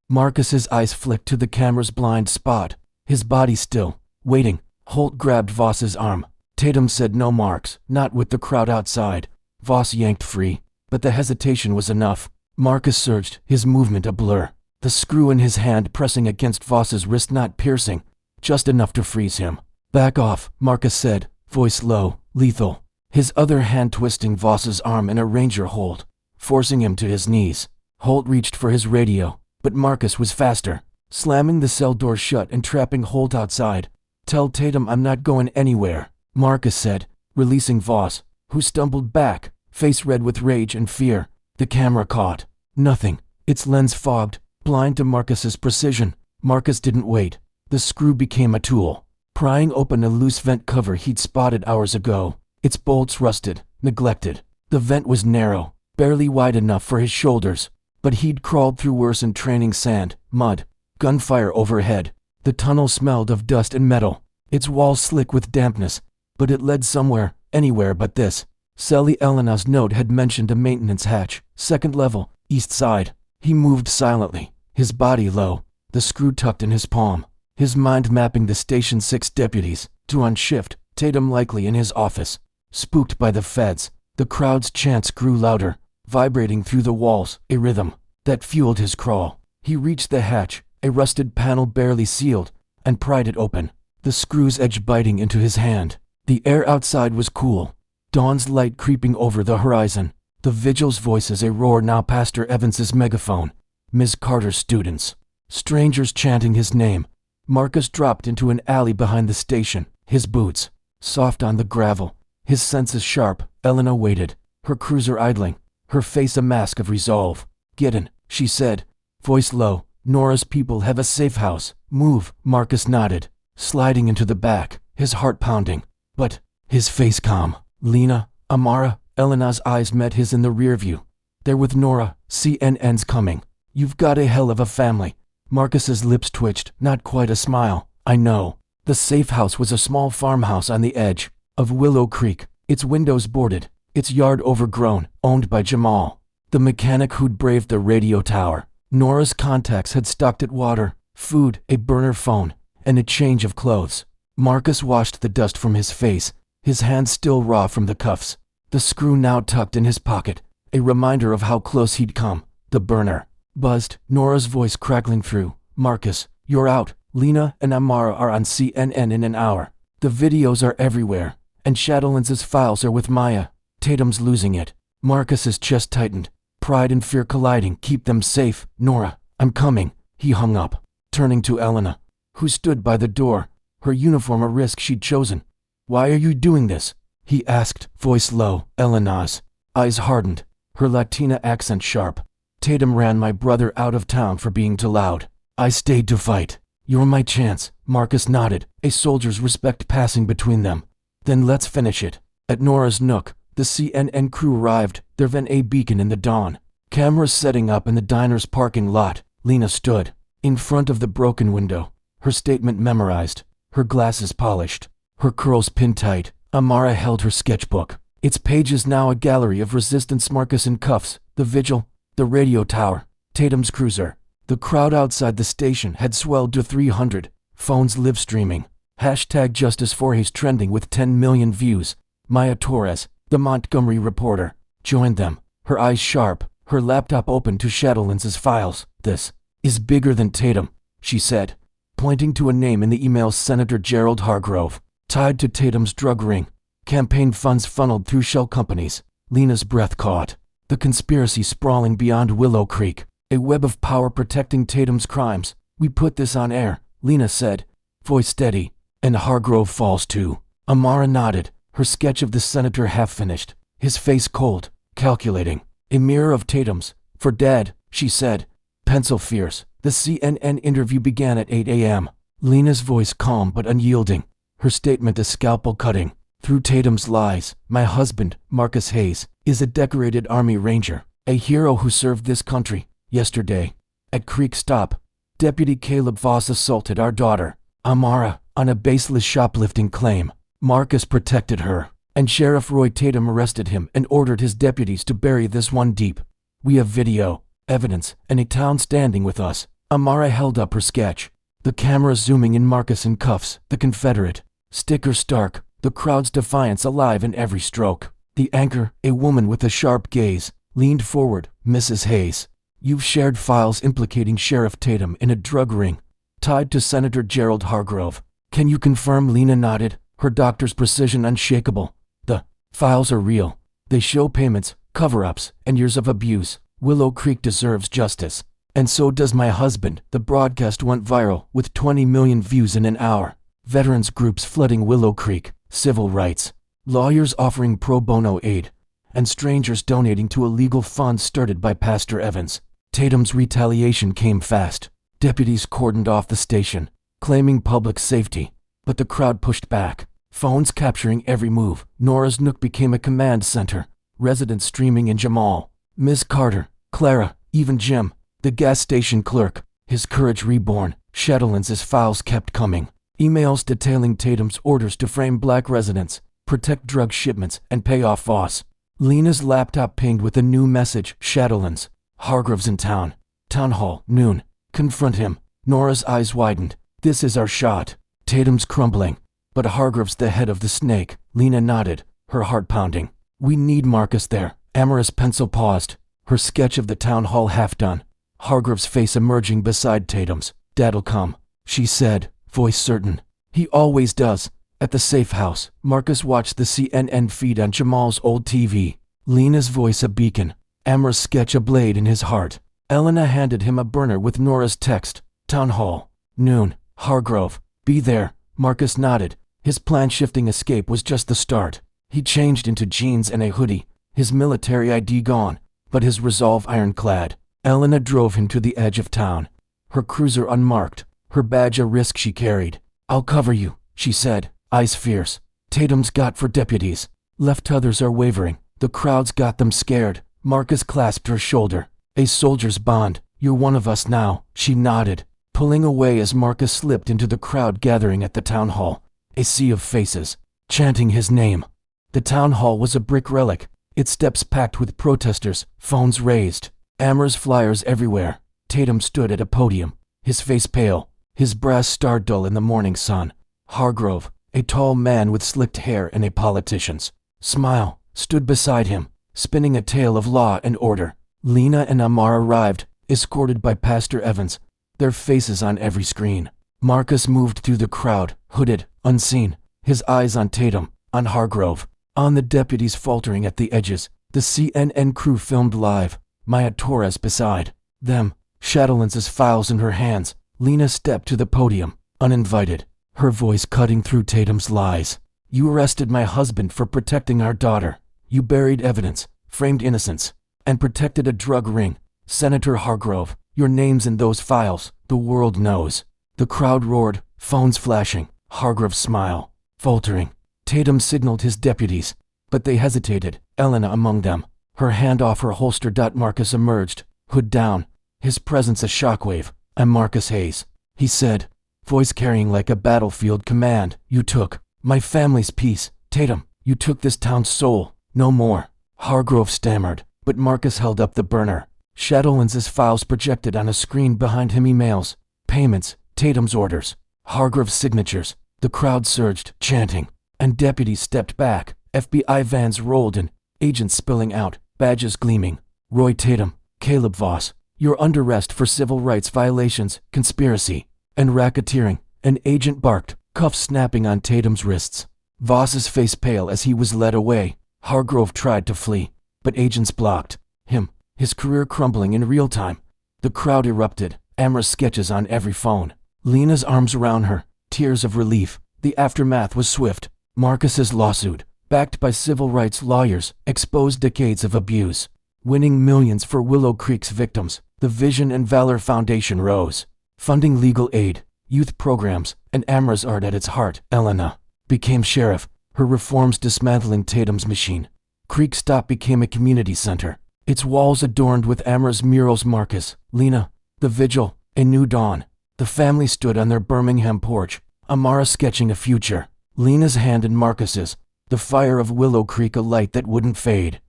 Marcus's eyes flicked to the camera's blind spot, his body still, waiting. Holt grabbed Voss's arm. Tatum said no, Marks, not with the crowd outside. Voss yanked free, but the hesitation was enough. Marcus surged, his movement a blur. The screw in his hand pressing against Voss's wrist, not piercing, just enough to freeze him. Back off, Marcus said, voice low, lethal. His other hand twisting Voss's arm in a ranger hold, forcing him to his knees. Holt reached for his radio, but Marcus was faster, slamming the cell door shut and trapping Holt outside. Tell Tatum I'm not going anywhere, Marcus said, releasing Voss, who stumbled back, face red with rage and fear. The camera caught nothing, its lens fogged, blind to Marcus's precision. Marcus didn't wait. The screw became a tool, prying open a loose vent cover he'd spotted hours ago. Its bolts rusted, neglected. The vent was narrow, barely wide enough for his shoulders, but he'd crawled through worse in training: sand, mud, gunfire overhead. The tunnel smelled of dust and metal, its walls slick with dampness, but it led somewhere, anywhere but this. Sally Elena's note had mentioned a maintenance hatch, second level, east side. He moved silently, his body low, the screw tucked in his palm, his mind mapping the Station 6 deputies, two on shift, Tatum likely in his office. Spooked by the feds, the crowd's chants grew louder, vibrating through the walls, a rhythm that fueled his crawl. He reached the hatch, a rusted panel barely sealed, and pried it open, the screw's edge biting into his hand. The air outside was cool, dawn's light creeping over the horizon. The vigil's voices a roar now. Pastor Evans's megaphone, Ms. Carter's students, strangers chanting his name. Marcus dropped into an alley behind the station, his boots soft on the gravel, his senses sharp. Elena waited, her cruiser idling, her face a mask of resolve. Get in, she said, voice low. Nora's people have a safe house. Move. Marcus nodded, sliding into the back, his heart pounding, but his face calm. Lena, Amara. Elena's eyes met his in the rear view. They're with Nora. CNN's coming. You've got a hell of a family. Marcus's lips twitched, not quite a smile. I know. The safe house was a small farmhouse on the edge of Willow Creek, its windows boarded, its yard overgrown, owned by Jamal, the mechanic who'd braved the radio tower. Nora's contacts had stocked it water, food, a burner phone, and a change of clothes. Marcus washed the dust from his face, his hands still raw from the cuffs. The screw now tucked in his pocket, a reminder of how close he'd come. The burner buzzed, Nora's voice crackling through. Marcus, you're out. Lena and Amara are on CNN in an hour. The videos are everywhere, and Shadowlands' files are with Maya. Tatum's losing it. Marcus's chest tightened, pride and fear colliding. Keep them safe, Nora. I'm coming. He hung up, turning to Elena, who stood by the door, her uniform a risk she'd chosen. Why are you doing this? He asked, voice low. Elena's eyes hardened, her Latina accent sharp. Tatum ran my brother out of town for being too loud. I stayed to fight. You're my chance. Marcus nodded, a soldier's respect passing between them. Then let's finish it. At Nora's nook, the CNN crew arrived, their VNA beacon in the dawn. Cameras setting up in the diner's parking lot. Lena stood in front of the broken window, her statement memorized, her glasses polished, her curls pinned tight. Amara held her sketchbook, its pages now a gallery of resistance. Marcus in cuffs, the vigil, the radio tower, Tatum's cruiser. The crowd outside the station had swelled to 300, phones live streaming. Hashtag Justice for Hayes trending with 10 million views. Maya Torres, the Montgomery reporter, joined them, her eyes sharp, her laptop open to Shadowlands' files. This is bigger than Tatum, she said, pointing to a name in the email. Senator Gerald Hargrove, tied to Tatum's drug ring. Campaign funds funneled through shell companies. Lena's breath caught. The conspiracy sprawling beyond Willow Creek, a web of power protecting Tatum's crimes. We put this on air, Lena said, voice steady. And Hargrove falls too. Amara nodded, her sketch of the senator half finished, his face cold, calculating. A mirror of Tatum's. For Dad, she said, pencil fierce. The CNN interview began at 8 a.m. Lena's voice calm but unyielding, her statement a scalpel cutting through Tatum's lies. My husband, Marcus Hayes, is a decorated Army Ranger, a hero who served this country. Yesterday, at Creek Stop, Deputy Caleb Voss assaulted our daughter, Amara, on a baseless shoplifting claim. Marcus protected her, and Sheriff Roy Tatum arrested him and ordered his deputies to bury this one deep. We have video, evidence, and a town standing with us. Amara held up her sketch. The camera zooming in Marcus in cuffs, the Confederate sticker stark, the crowd's defiance alive in every stroke. The anchor, a woman with a sharp gaze, leaned forward. Mrs. Hayes, you've shared files implicating Sheriff Tatum in a drug ring tied to Senator Gerald Hargrove. Can you confirm? Lena nodded, her doctor's precision unshakable. The files are real. They show payments, cover-ups, and years of abuse. Willow Creek deserves justice. And so does my husband. The broadcast went viral, with 20 million views in an hour. Veterans groups flooding Willow Creek, civil rights, lawyers offering pro bono aid, and strangers donating to a legal fund started by Pastor Evans. Tatum's retaliation came fast. Deputies cordoned off the station, claiming public safety, but the crowd pushed back. Phones capturing every move. Nora's Nook became a command center. Residents streaming in Jamal, Ms. Carter, Clara, even Jim, the gas station clerk, his courage reborn. Shadowlands' files kept coming. Emails detailing Tatum's orders to frame black residents, protect drug shipments, and pay off Voss. Lena's laptop pinged with a new message. Shadowlands, Hargrove's in town. Town hall, noon. Confront him. Nora's eyes widened. This is our shot. Tatum's crumbling, but Hargrove's the head of the snake. Lena nodded, her heart pounding. We need Marcus there. Amara's pencil paused, her sketch of the town hall half done. Hargrove's face emerging beside Tatum's. Dad'll come, she said, voice certain. He always does. At the safe house, Marcus watched the CNN feed on Jamal's old TV. Lena's voice a beacon, Amara's sketch a blade in his heart. Elena handed him a burner with Nora's text. Town hall, noon. Hargrove, be there. Marcus nodded. His plan-shifting escape was just the start. He changed into jeans and a hoodie, his military ID gone, but his resolve ironclad. Elena drove him to the edge of town, her cruiser unmarked, her badge a risk she carried. I'll cover you, she said, eyes fierce. Tatum's got for deputies. Left others are wavering. The crowd's got them scared. Marcus clasped her shoulder. A soldier's bond. You're one of us now, she nodded, pulling away as Marcus slipped into the crowd gathering at the town hall. A sea of faces, chanting his name. The town hall was a brick relic, its steps packed with protesters, phones raised, Amara's flyers everywhere. Tatum stood at a podium, his face pale, his brass star dull in the morning sun. Hargrove, a tall man with slicked hair and a politician's smile, stood beside him, spinning a tale of law and order. Lena and Amara arrived, escorted by Pastor Evans, their faces on every screen. Marcus moved through the crowd, hooded, unseen, his eyes on Tatum, on Hargrove, on the deputies faltering at the edges. The CNN crew filmed live, Maya Torres beside them, Shadowlands' files in her hands. Lena stepped to the podium, uninvited, her voice cutting through Tatum's lies. You arrested my husband for protecting our daughter. You buried evidence, framed innocence, and protected a drug ring. Senator Hargrove, your name's in those files. The world knows. The crowd roared, phones flashing. Hargrove's smile, faltering. Tatum signaled his deputies, but they hesitated, Elena among them. Her hand off her holster. Marcus emerged, hood down, his presence a shockwave. I'm Marcus Hayes, he said, voice carrying like a battlefield command. You took my family's peace. Tatum, you took this town's soul. No more. Hargrove stammered, but Marcus held up the burner. Shadowlands' files projected on a screen behind him. Emails, payments, Tatum's orders, Hargrove's signatures. The crowd surged, chanting, and deputies stepped back. FBI vans rolled in, agents spilling out, badges gleaming. Roy Tatum, Caleb Voss, you're under arrest for civil rights violations, conspiracy, and racketeering. An agent barked, cuffs snapping on Tatum's wrists. Voss's face pale as he was led away. Hargrove tried to flee, but agents blocked him, his career crumbling in real time. The crowd erupted, Amara's sketches on every phone. Lena's arms around her, tears of relief. The aftermath was swift. Marcus's lawsuit, backed by civil rights lawyers, exposed decades of abuse, winning millions for Willow Creek's victims. The Vision and Valor Foundation rose, funding legal aid, youth programs, and Amara's art at its heart. Elena became sheriff, her reforms dismantling Tatum's machine. Creek Stop became a community center, its walls adorned with Amara's murals. Marcus, Lena, the vigil, a new dawn. The family stood on their Birmingham porch, Amara sketching a future, Lena's hand in Marcus's, the fire of Willow Creek a light that wouldn't fade.